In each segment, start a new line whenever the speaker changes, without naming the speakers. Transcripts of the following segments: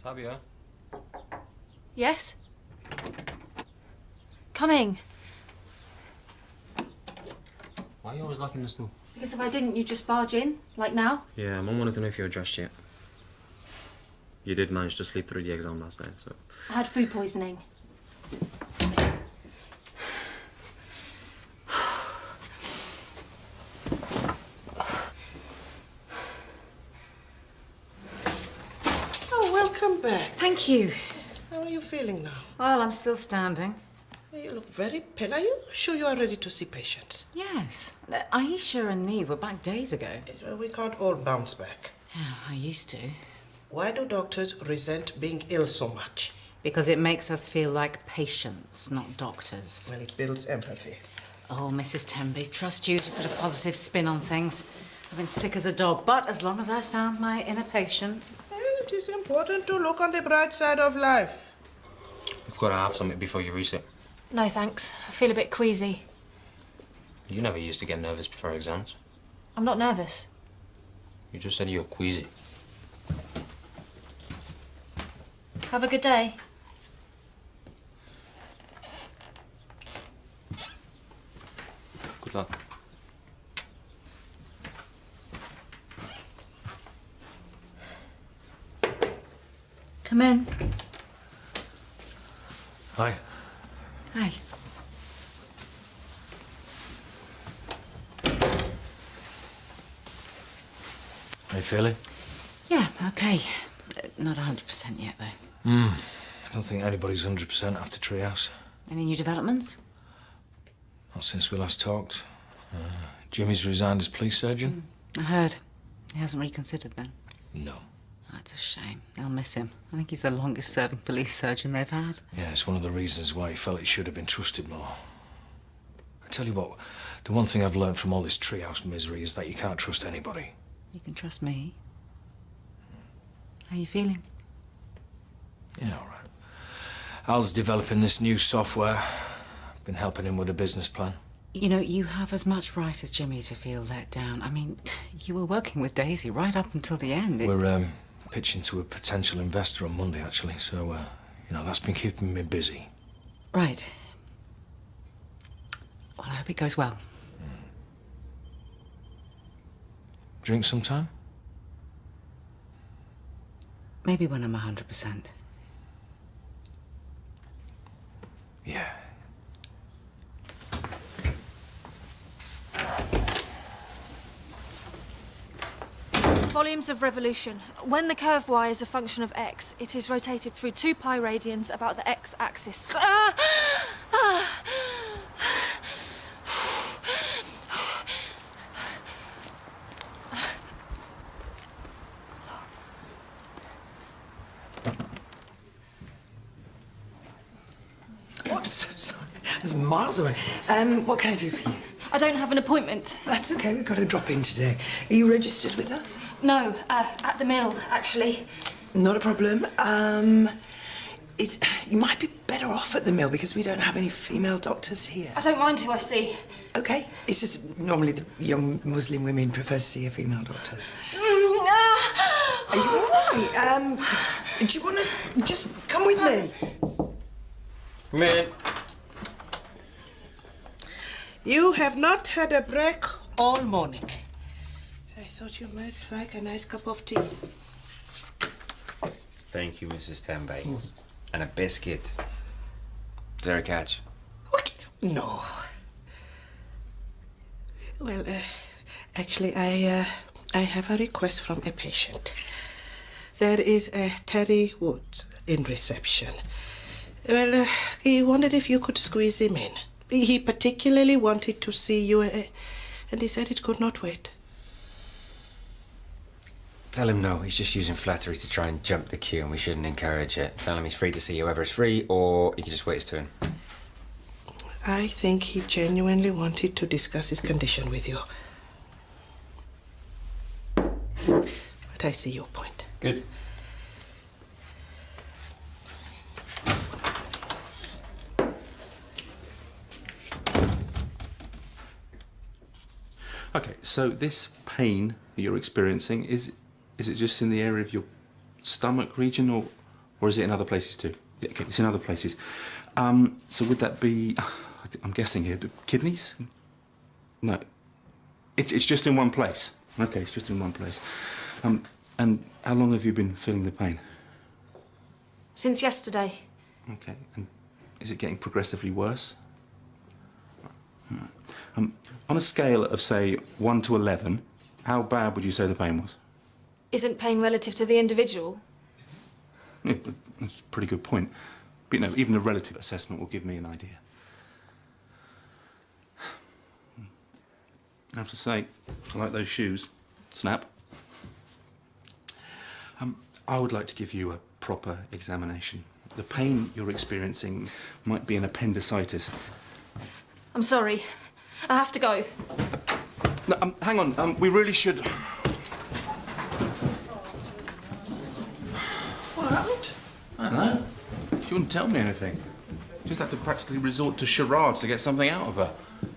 Sabia?
Yes? Coming.
Why are you always locking the door?
Because if I didn't, you'd just barge in, like now.
Yeah, Mum wanted to know if you were dressed yet. You did manage to sleep through the exam last night, so...
I had food poisoning.
Oh, welcome back.
Thank you.
How are you feeling now?
Well, I'm still standing.
You look very pale. Are you sure you are ready to see patients?
Yes. Aisha and Neve were back days ago.
We can't all bounce back.
Yeah, I used to.
Why do doctors resent being ill so much?
Because it makes us feel like patients, not doctors.
Well, it builds empathy.
Oh, Mrs. Tenby, trust you to put a positive spin on things. I've been sick as a dog, but as long as I found my inner patient...
Well, it is important to look on the bright side of life.
You've got to have something before you reset.
No, thanks. I feel a bit queasy.
You never used to get nervous before exams.
I'm not nervous.
You just said you were queasy.
Have a good day.
Good luck.
Come in.
Hi.
Hi.
How you feeling?
Yeah, okay. Not 100% yet, though.
I don't think anybody's 100% after Treehouse.
Any new developments?
Not since we last talked. Jimmy's resigned as police surgeon.
I heard. He hasn't reconsidered then.
No.
That's a shame. They'll miss him. I think he's the longest-serving police surgeon they've had.
Yeah, it's one of the reasons why he felt he should have been trusted more. I tell you what, the one thing I've learned from all this Treehouse misery is that you can't trust anybody.
You can trust me. How are you feeling?
Yeah, all right. Al's developing this new software. Been helping him with a business plan.
You know, you have as much right as Jimmy to feel let down. I mean, you were working with Daisy right up until the end.
We're pitching to a potential investor on Monday, actually, so, you know, that's been keeping me busy.
Right. Well, I hope it goes well.
Drink sometime?
Maybe when I'm 100%.
Yeah.
Volumes of revolution. When the curve y is a function of x, it is rotated through 2 pi radians about the x-axis.
Oops, sorry. I was miles away. What can I do for you?
I don't have an appointment.
That's okay, we've got to drop in today. Are you registered with us?
No, at the mill, actually.
Not a problem. You might be better off at the mill because we don't have any female doctors here.
I don't mind who I see.
Okay, it's just normally the young Muslim women prefer to see a female doctor. Are you all right? Do you want to just come with me?
Come in.
You have not had a break all morning. I thought you might like a nice cup of tea.
Thank you, Mrs. Tenby. And a biscuit. Is there a catch?
What? No. Well, actually, I have a request from a patient. There is a Terry Woods in reception. Well, he wondered if you could squeeze him in. He particularly wanted to see you, and he said it could not wait.
Tell him no. He's just using flattery to try and jump the queue, and we shouldn't encourage it. Tell him he's free to see whoever is free, or he can just wait his turn.
I think he genuinely wanted to discuss his condition with you. But I see your point.
Good.
Okay, so this pain that you're experiencing, is it just in the area of your stomach region, or Or is it in other places too? Yeah, okay, it's in other places. So would that be, I'm guessing here, the kidneys? No. It's just in one place. Okay, it's just in one place. And how long have you been feeling the pain?
Since yesterday.
Okay, and is it getting progressively worse? On a scale of, say, 1 to 11, how bad would you say the pain was?
Isn't pain relative to the individual?
Yeah, that's a pretty good point. But, you know, even a relative assessment will give me an idea. I have to say, I like those shoes. Snap. I would like to give you a proper examination. The pain you're experiencing might be an appendicitis.
I'm sorry. I have to go.
No, hang on. We really should...
What happened?
I don't know. She wouldn't tell me anything. Just had to practically resort to charades to get something out of her.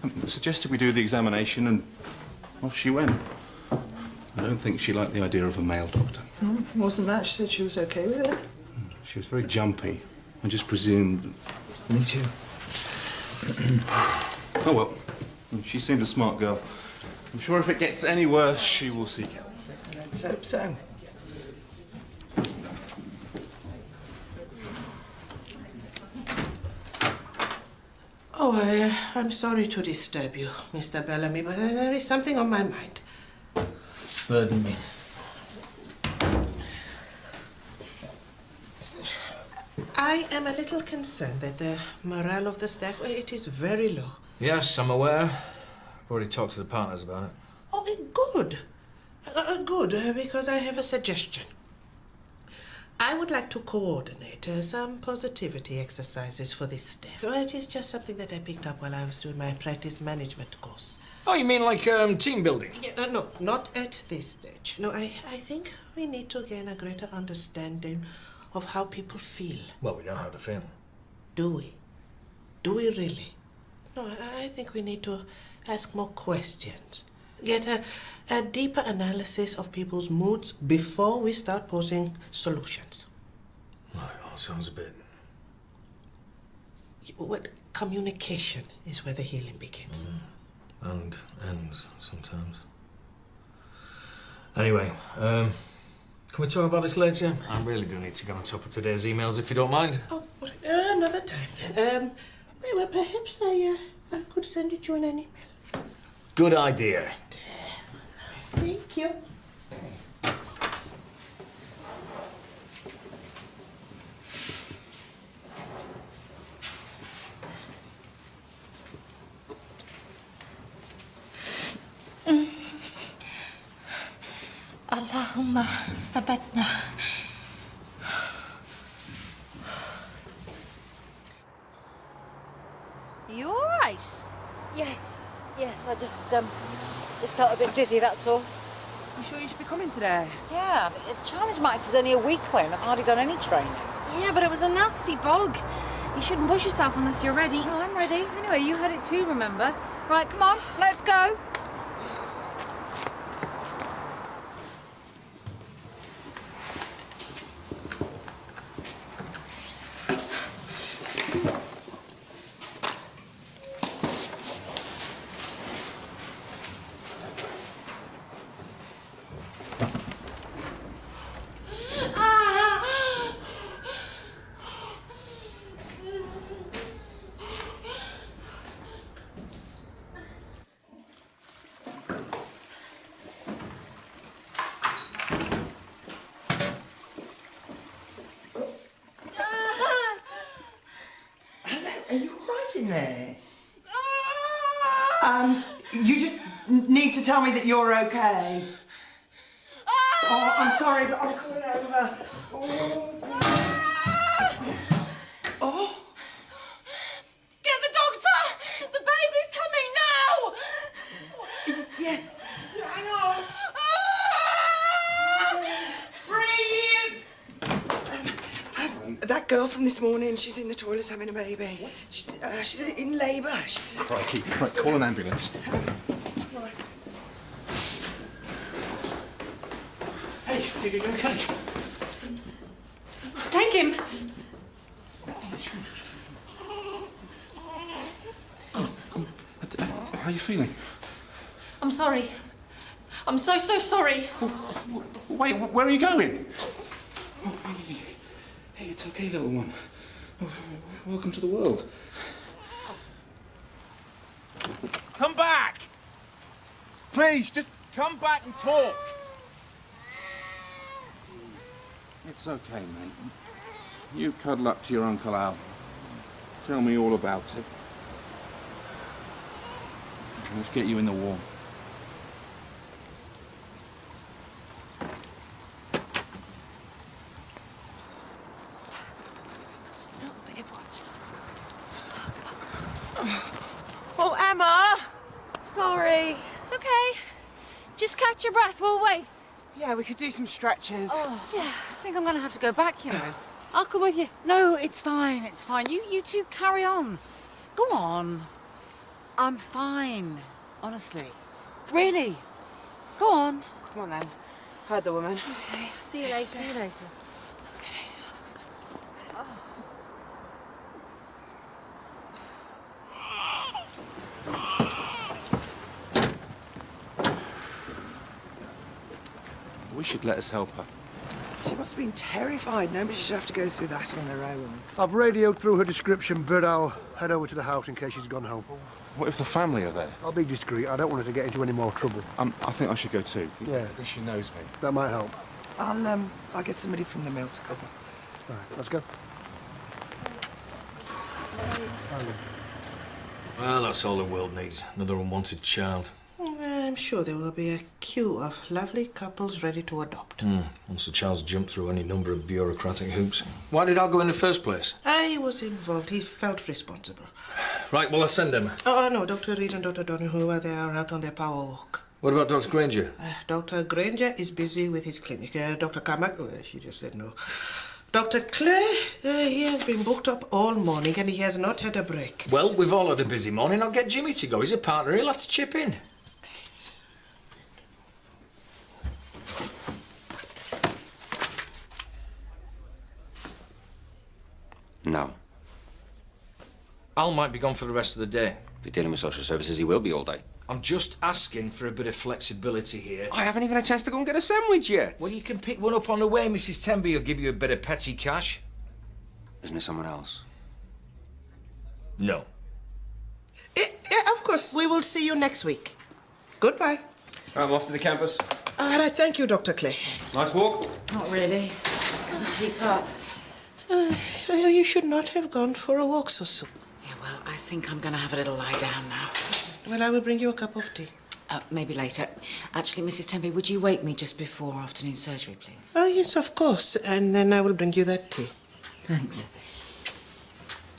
I suggested we do the examination and off she went. I don't think she liked the idea of a male doctor.
Wasn't that? She said she was okay with it.
She was very jumpy. I just presumed...
Me too.
Oh, well. She seemed a smart girl. I'm sure if it gets any worse, she will seek help.
Let's hope so.
Oh, I'm sorry to disturb you, Mr. Bellamy, but there is something on my mind.
Burden me.
I am a little concerned that the morale of the staff, it is very low.
Yes, I'm aware. I've already talked to the partners about it.
Oh, good. Good, because I have a suggestion. I would like to coordinate some positivity exercises for this staff. Well, it is just something that I picked up while I was doing my practice management course.
Oh, you mean like team building?
Yeah, no, not at this stage. No, I think we need to gain a greater understanding of how people feel.
Well, we know how to feel.
Do we? Do we really? No, I think we need to ask more questions. Get a deeper analysis of people's moods before we start posing solutions.
Well, it all sounds a bit...
What communication is where the healing begins.
And ends sometimes. Anyway, can we talk about this later? I really do need to get on top of today's emails, if you don't mind.
Oh, another time. Well, perhaps I could send it you in an email.
Good idea.
Thank you.
اللهم ثبتنا.
Are you all right?
Yes, I just felt a bit dizzy, that's all.
You sure you should be coming today?
Yeah, but Challenge Max is only a week away and I've hardly done any training.
Yeah, but it was a nasty bog. You shouldn't push yourself unless you're ready.
Oh, I'm ready.
Anyway, you had it too, remember? Right, come on, let's go.
Are you all right in there? You just need to tell me that you're okay. Oh, I'm sorry, but I'm coming over. Oh.
Get the doctor! The baby's coming now!
Yeah. Hang on. Breathe. That girl from this morning, she's in the toilets having a baby. What? She's in labour.
Crikey. Right, call an ambulance.
Right. Hey, you okay?
Take him.
How are you feeling?
I'm sorry. I'm so sorry.
Wait, where are you going? Hey, it's okay, little one. Welcome to the world.
Come back! Please, just come back and talk.
It's okay, mate. You cuddle up to your Uncle Al. Tell me all about it. Let's get you in the warm.
Oh, Emma! Sorry.
It's okay. Just catch your breath, we'll wait.
Yeah, we could do some stretches.
Yeah, I think I'm going to have to go back, you know.
I'll come with you.
No, it's fine, it's fine. You two carry on. Go on. I'm fine, honestly. Really. Go on.
Come on, then. Heard the woman.
Okay, see you later. See you later.
We should let us help her.
She must have been terrified. Nobody should have to go through that on their own.
I've radioed through her description, but I'll head over to the house in case she's gone home.
What if the family are there?
I'll be discreet. I don't want her to get into any more trouble.
I think I should go too.
Yeah.
At least she knows me.
That might help.
I'll get somebody from the mill to cover.
All right, let's go.
Well, that's all the world needs. Another unwanted child.
I'm sure there will be a queue of lovely couples ready to adopt.
Once the child's jumped through any number of bureaucratic hoops. Why did Al go in the first place?
I was involved. He felt responsible.
Right, well, I'll send him.
Oh, no, Dr. Reed and Dr. Donahue, they are out on their power walk.
What about Dr. Granger?
Dr. Granger is busy with his clinic. Dr. Carmack, she just said no. Dr. Clay, he has been booked up all morning and he has not had a break.
Well, we've all had a busy morning. I'll get Jimmy to go. He's a partner. He'll have to chip in.
No.
Al might be gone for the rest of the day.
If he's dealing with social services, he will be all day.
I'm just asking for a bit of flexibility here.
I haven't even had a chance to go and get a sandwich yet.
Well, you can pick one up on the way. Mrs. Tenby will give you a bit of petty cash.
Isn't it someone else?
No.
Yeah, of course. We will see you next week. Goodbye.
I'm off to the campus.
All right, thank you, Dr. Clay.
Nice walk.
Not really. Gotta keep up.
You should not have gone for a walk so soon.
Yeah, well, I think I'm going to have a little lie down now.
Well, I will bring you a cup of tea.
Maybe later. Actually, Mrs. Tempe, would you wake me just before afternoon surgery, please?
Oh, yes, of course. And then I will bring you that tea.
Thanks.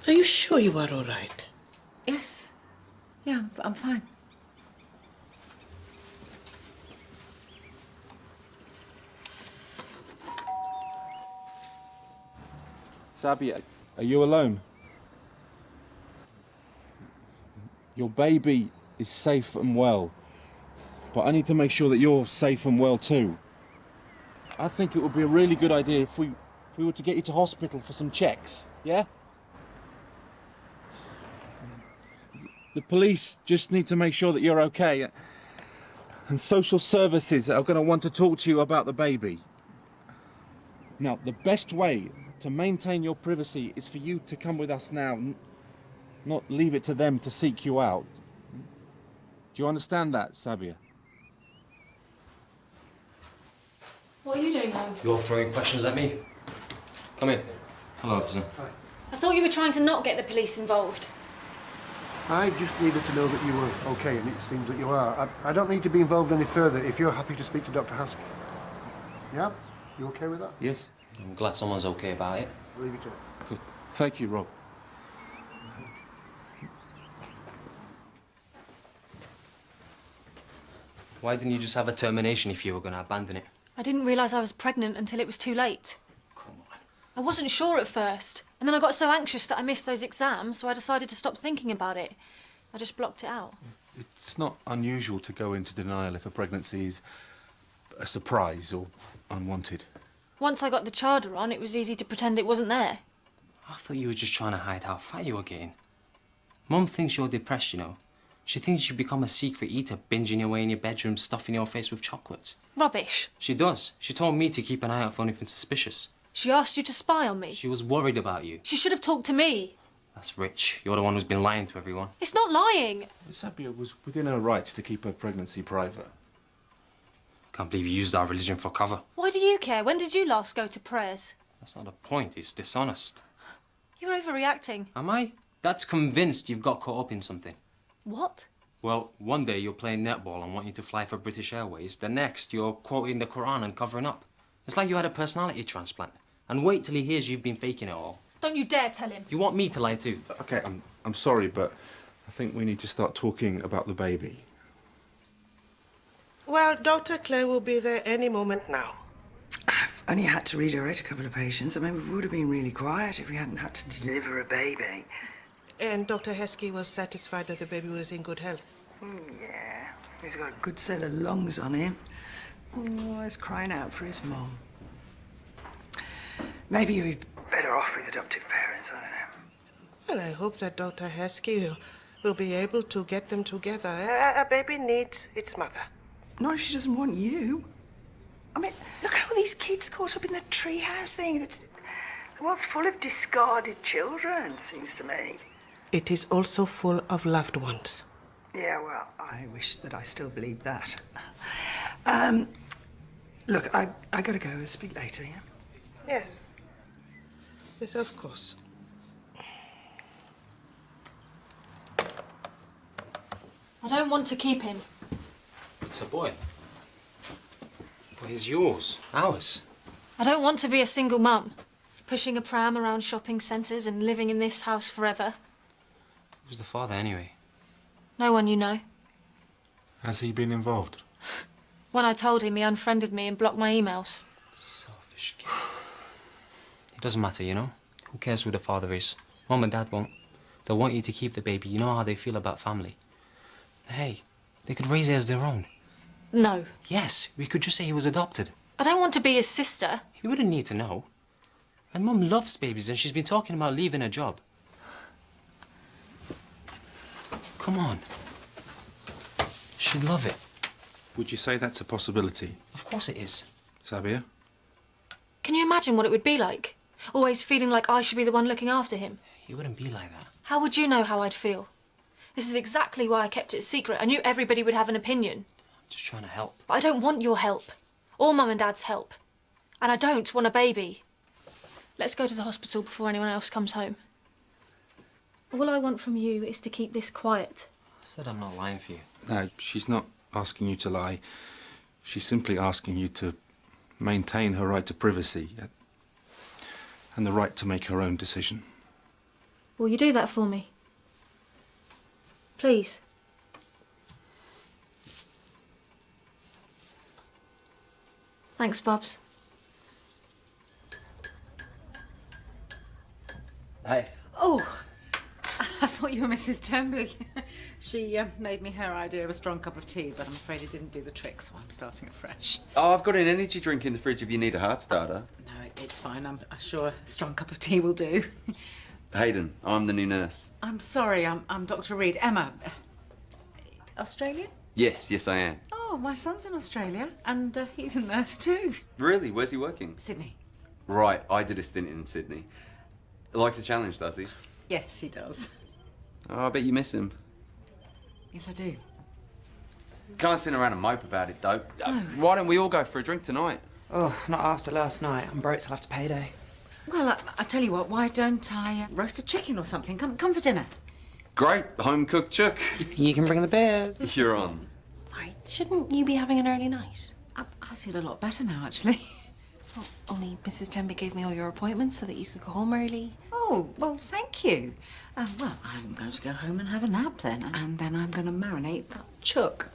Are you sure you are all right?
Yes. Yeah, I'm fine.
Sabia, are you alone? Your baby is safe and well, but I need to make sure that you're safe and well too. I think it would be a really good idea if we were to get you to hospital for some checks, yeah? The police just need to make sure that you're okay, and social services are going to want to talk to you about the baby. Now, the best way to maintain your privacy is for you to come with us now, not leave it to them to seek you out. Do you understand that, Sabia?
What are you doing home?
You're throwing questions at me? Come in. Hello, officer.
I thought you were trying to not get the police involved.
I just needed to know that you were okay, and it seems that you are. I don't need to be involved any further if you're happy to speak to Dr. Haskell. Yeah? You okay with that?
Yes.
I'm glad someone's okay about it.
Leave you to it.
Good. Thank you, Rob.
Why didn't you just have a termination if you were going to abandon it?
I didn't realise I was pregnant until it was too late.
Come on.
I wasn't sure at first, and then I got so anxious that I missed those exams, so I decided to stop thinking about it. I just blocked it out.
It's not unusual to go into denial if a pregnancy is a surprise or unwanted.
Once I got the chowder on, it was easy to pretend it wasn't there.
I thought you were just trying to hide how fat you were getting. Mum thinks you're depressed, you know. She thinks you've become a secret eater, binging away in your bedroom, stuffing your face with chocolates.
Rubbish.
She does. She told me to keep an eye out for anything suspicious.
She asked you to spy on me.
She was worried about you.
She should have talked to me.
That's rich. You're the one who's been lying to everyone.
It's not lying.
Sabia was within her rights to keep her pregnancy private.
Can't believe you used our religion for cover.
Why do you care? When did you last go to prayers?
That's not the point. It's dishonest.
You're overreacting.
Am I? Dad's convinced you've got caught up in something.
What?
Well, one day you're playing netball and want you to fly for British Airways. The next, you're quoting the Quran and covering up. It's like you had a personality transplant. And wait till he hears you've been faking it all.
Don't you dare tell him.
You want me to lie too?
Okay, I'm sorry, but I think we need to start talking about the baby.
Well, Dr. Clare will be there any moment now.
I've only had to redirect a couple of patients. I mean, we would have been really quiet if we hadn't had to deliver a baby.
And Dr. Heskey was satisfied that the baby was in good health.
Yeah, he's got a good set of lungs on him. Oh, he's crying out for his mum. Maybe we'd better off with adoptive parents, I don't know.
Well, I hope that Dr. Heskey will be able to get them together. A baby needs its mother.
Not if she doesn't want you. I mean, look at all these kids caught up in the treehouse thing. The world's full of discarded children, seems to me.
It is also full of loved ones.
Yeah, well, I wish that I still believed that. Look, I gotta go. We'll speak later, yeah?
Yes. Yes, of course.
I don't want to keep him.
It's a boy. But he's yours. Ours.
I don't want to be a single mum, pushing a pram around shopping centres and living in this house forever.
Who's the father, anyway?
No one you know.
Has he been involved?
When I told him, he unfriended me and blocked my emails.
Selfish kid. It doesn't matter, you know? Who cares who the father is? Mum and Dad won't. They'll want you to keep the baby. You know how they feel about family. Hey, they could raise it as their own.
No.
Yes, we could just say he was adopted.
I don't want to be his sister.
He wouldn't need to know. And Mum loves babies and she's been talking about leaving her job. Come on. She'd love it.
Would you say that's a possibility?
Of course it is.
Sabia?
Can you imagine what it would be like? Always feeling like I should be the one looking after him.
He wouldn't be like that.
How would you know how I'd feel? This is exactly why I kept it secret. I knew everybody would have an opinion.
Just trying to help.
But I don't want your help. Or Mum and Dad's help. And I don't want a baby. Let's go to the hospital before anyone else comes home. All I want from you is to keep this quiet.
I said I'm not lying for you.
No, she's not asking you to lie. She's simply asking you to maintain her right to privacy and the right to make her own decision.
Will you do that for me? Please. Thanks, Bobs.
Hey. Oh, I thought you were Mrs. Temby. She made me her idea of a strong cup of tea, but I'm afraid it didn't do the trick, so I'm starting afresh.
Oh, I've got an energy drink in the fridge if you need a heart starter.
No, it's fine. I'm sure a strong cup of tea will do.
Hayden, I'm the new nurse.
I'm sorry, I'm Dr. Reed. Emma. Australian?
Yes, I am.
Oh, my son's in Australia, and he's a nurse too.
Really? Where's he working?
Sydney.
Right, I did a stint in Sydney. Likes a challenge, does he?
Yes, he does.
Oh, I bet you miss him.
Yes, I do.
Can't sit around and mope about it, though. Why don't we all go for a drink tonight?
Oh, not after last night. I'm broke till after payday.
Well, I tell you what, why don't I roast a chicken or something? Come for dinner.
Great, home-cooked chook.
You can bring the beers.
You're on.
Sorry, shouldn't you be having an early night?
I feel a lot better now, actually.
Well, only Mrs. Temby gave me all your appointments so that you could go home early.
Oh, well, thank you. Well, I'm going to go home and have a nap then, and then I'm going to marinate that chook.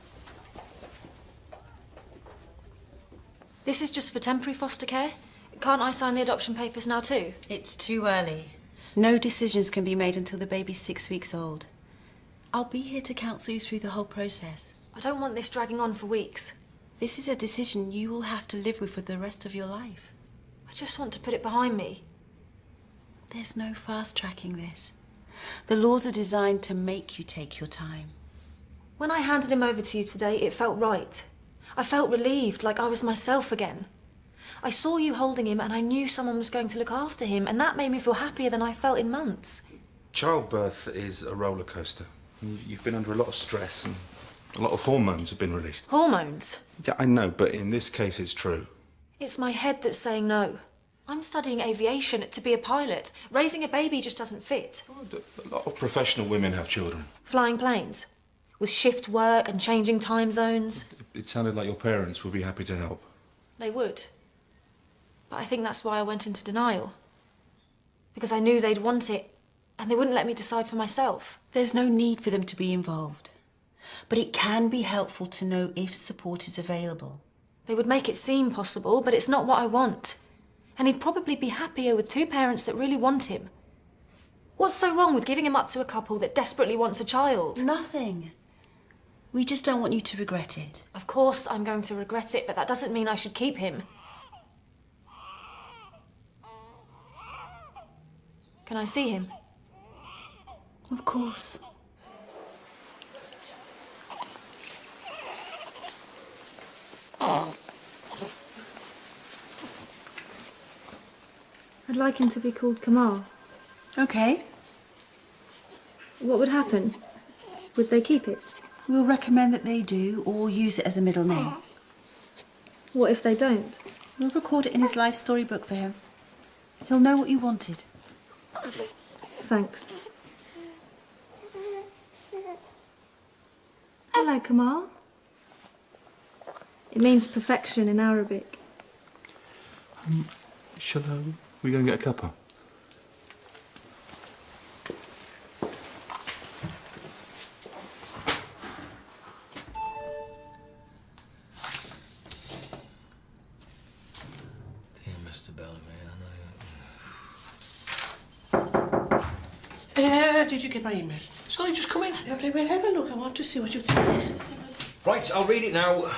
This is just for temporary foster care? Can't I sign the adoption papers now too?
It's too early. No decisions can be made until the baby's 6 weeks old. I'll be here to counsel you through the whole process.
I don't want this dragging on for weeks.
This is a decision you will have to live with for the rest of your life.
I just want to put it behind me.
There's no fast-tracking this. The laws are designed to make you take your time.
When I handed him over to you today, it felt right. I felt relieved, like I was myself again. I saw you holding him and I knew someone was going to look after him, and that made me feel happier than I felt in months.
Childbirth is a roller coaster. You've been under a lot of stress and a lot of hormones have been released.
Hormones?
Yeah, I know, but in this case it's true.
It's my head that's saying no. I'm studying aviation to be a pilot. Raising a baby just doesn't fit.
A lot of professional women have children.
Flying planes, with shift work and changing time zones.
It sounded like your parents would be happy to help.
They would. But I think that's why I went into denial. Because I knew they'd want it, and they wouldn't let me decide for myself.
There's no need for them to be involved. But it can be helpful to know if support is available.
They would make it seem possible, but it's not what I want. And he'd probably be happier with two parents that really want him. What's so wrong with giving him up to a couple that desperately wants a child?
Nothing. We just don't want you to regret it.
Of course I'm going to regret it, but that doesn't mean I should keep him. Can I see him?
Of course.
I'd like him to be called Kamal.
Okay.
What would happen? Would they keep it?
We'll recommend that they do, or use it as a middle name.
What if they don't?
We'll record it in his life storybook for him. He'll know what you wanted.
Thanks. Hello, Kamal. It means perfection in Arabic.
Shall we go and get a cuppa?
Dear Mr. Bellamy,
Did you get my email?
It's only just come in.
Well, have a look. I want to see what you think.
Right, I'll read it now.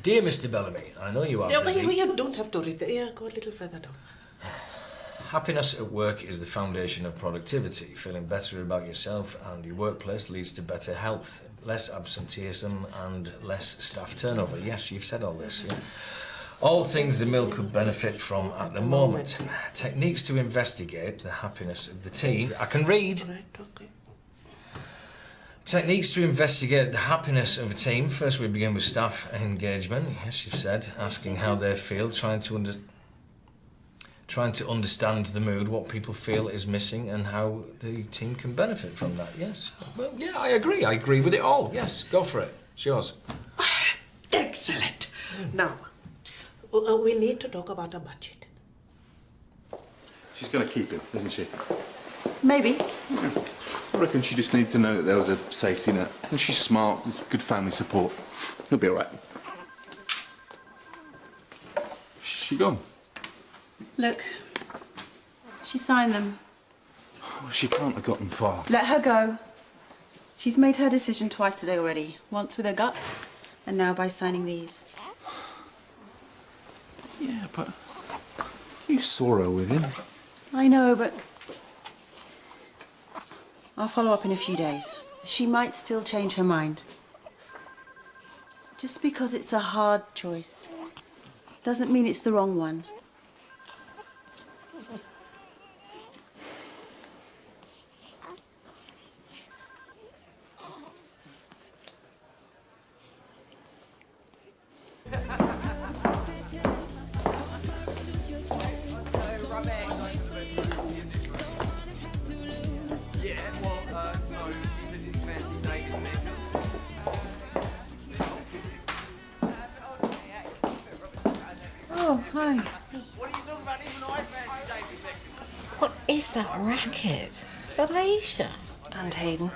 Dear Mr. Bellamy, I know you are busy.
You don't have to read that. Yeah, go a little further down.
Happiness at work is the foundation of productivity. Feeling better about yourself and your workplace leads to better health, less absenteeism and less staff turnover. Yes, you've said all this. Yeah. All things the mill could benefit from at the moment. Techniques to investigate the happiness of the team. I can read.
Right, okay.
Techniques to investigate the happiness of a team. First, we begin with staff engagement. Yes, you've said. Asking how they feel, trying to understand the mood, what people feel is missing, and how the team can benefit from that. Yes. Well, yeah, I agree. I agree with it all. Yes, go for it. It's yours.
Excellent. Now, we need to talk about the budget.
She's going to keep it, isn't she?
Maybe.
Yeah. I reckon she just needed to know that there was a safety net. And she's smart, there's good family support. He'll be all right. She gone?
Look. She signed them.
Oh, she can't have gotten far.
Let her go. She's made her decision twice today already. Once with her gut, and now by signing these.
Yeah, but you saw her with him.
I know, but I'll follow up in a few days. She might still change her mind. Just because it's a hard choice doesn't mean it's the wrong one.
Oh, hi. What is that racket? Is that Aisha?
And Hayden.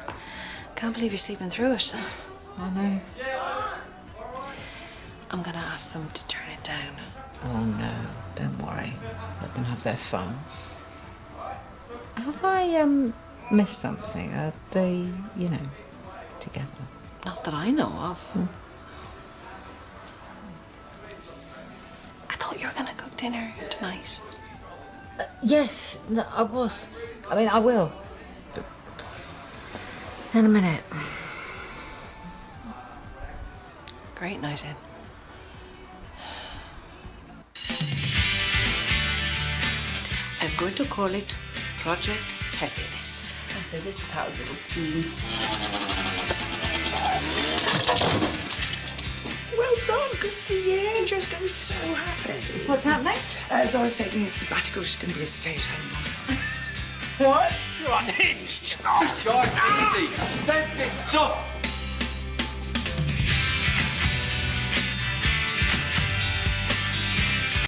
Can't believe you're sleeping through it.
I know.
I'm gonna ask them to turn it down.
Oh, no. Don't worry. Let them have their fun. Have I, missed something? Are they, together?
Not that I know of.
Hmm.
I thought dinner tonight?
Yes, no, I was. I mean, I will. But in a minute.
Great night in.
I'm going to call it Project Happiness.
Oh, so this is Hal's little scheme.
Well done, good for you. Jo's going to be so happy.
What's happening?
Zora's taking a sabbatical. She's going to be a stay-at-home mum.
What?
You're unhinged.
Guys, easy. That's it, stop.